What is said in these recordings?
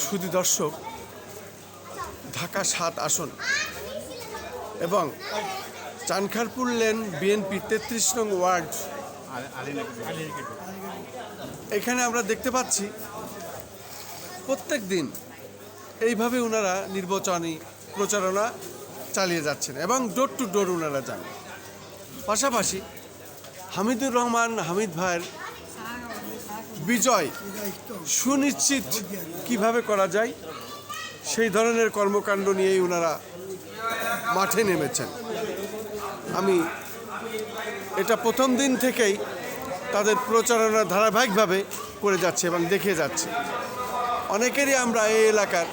শুধু দর্শক, ঢাকা ৭ আসন এবং চানখারপুল লেন বিএনপি ৩৩ নং ওয়ার্ড, এখানে আমরা দেখতে পাচ্ছি প্রত্যেক দিন এইভাবে ওনারা নির্বাচনী প্রচারণা চালিয়ে যাচ্ছেন এবং ডোর টু ডোর ওনারা যান। পাশাপাশি হামিদুর রহমান হামিদ ভাইয়ের বিজয় সুনিশ্চিত কিভাবে করা যায় সেই ধরনের কর্মকাণ্ড নিয়েই ওনারা মাঠে নেমেছেন। আমি এটা প্রথম দিন থেকেই তাদের প্রচারণা ধারাবাহিকভাবে করে যাচ্ছে এবং দেখে যাচ্ছে। অনেকেরই আমরা এই এলাকার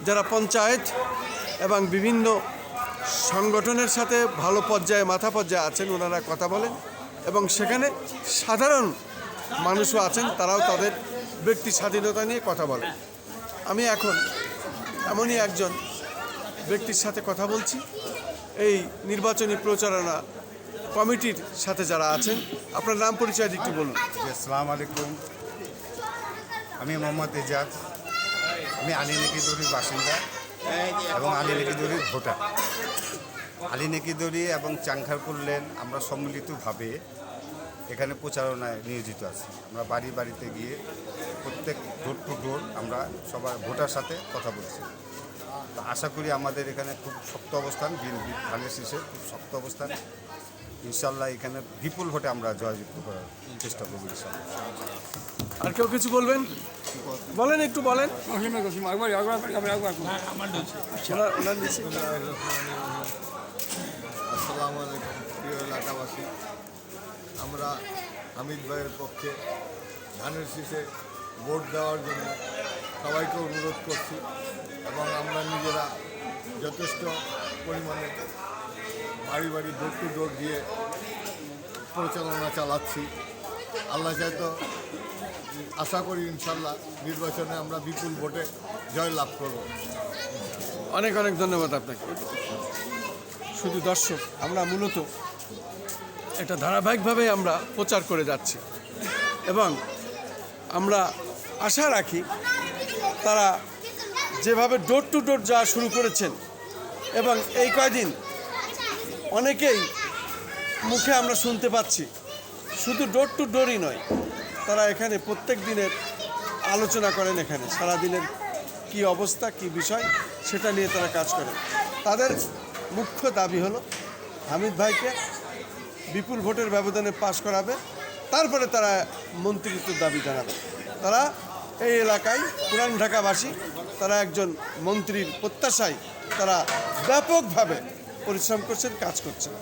যারা পঞ্চায়েত এবং বিভিন্ন সংগঠনের সাথে ভালো পর্যায়ে মাথা পর্যায়ে আছেন, ওনারা কথা বলেন এবং সেখানে সাধারণ মানুষও আছেন, তারাও তাদের ব্যক্তি স্বাধীনতা নিয়ে কথা বলেন। আমি এখন এমনই একজন ব্যক্তির সাথে কথা বলছি, এই নির্বাচনী প্রচারণা কমিটির সাথে যারা আছেন। আপনার নাম পরিচয় একটু বলুন। আসসালামু আলাইকুম, আমি মোহাম্মদ এজাজ। আমি আলী নেকিদুরির বাসিন্দা এবং আলী নেকিদুরির ভোটার। আলী নেকিদুরি এবং চানখারপুল লেন আমরা সম্মিলিতভাবে এখানে প্রচারণায় নিয়োজিত আছি। আমরা বাড়ি বাড়িতে গিয়ে প্রত্যেক ডোর টু ডোর আমরা সবার ভোটার সাথে কথা বলছি। তো আশা করি আমাদের এখানে খুব শক্ত অবস্থান, বিএনপি ধানের শীষে খুব শক্ত অবস্থান। ইনশাল্লাহ এখানে বিপুল ভোটে আমরা জয়যুক্ত করার চেষ্টা করব ইনশাল্লাহ। আর কেউ কিছু বলবেন? বলেন, একটু বলেন। আসসালামু আলাইকুম প্রিয় এলাকাবাসী, আমরা হামিদ ভাইয়ের পক্ষে ধানের শীষে ভোট দেওয়ার জন্য সবাইকে অনুরোধ করছি এবং আমরা নিজেরা যথেষ্ট পরিমাণে বাড়ি বাড়ি ডোর টু ডোর দিয়ে পরিচালনা চালাচ্ছি। আল্লাহ চাইতো আশা করি ইনশাল্লাহ নির্বাচনে আমরা বিপুল ভোটে জয় লাভ করব। অনেক অনেক ধন্যবাদ আপনাকে। শুধু দর্শক, আমরা মূলত এটা ধারাবাহিকভাবে আমরা প্রচার করে যাচ্ছি এবং আমরা আশা রাখি তারা যেভাবে ডোর টু ডোর যাওয়া শুরু করেছেন এবং এই কয়দিন অনেকেই মুখে আমরা শুনতে পাচ্ছি, শুধু ডোর টু ডোরই নয়, তারা এখানে প্রত্যেক দিনের আলোচনা করেন, এখানে সারাদিনের কি অবস্থা, কি বিষয় সেটা নিয়ে তারা কাজ করেন। তাদের মুখ্য দাবি হলো হামিদ ভাইকে বিপুল ভোটের ব্যবধানে পাশ করাবে, তারপরে তারা মন্ত্রিত্বের দাবি জানাবে। তারা এই এলাকায় পুরান ঢাকাবাসী, তারা একজন মন্ত্রীর প্রত্যাশায় তারা ব্যাপকভাবে পরিশ্রম করছেন, কাজ করছেন।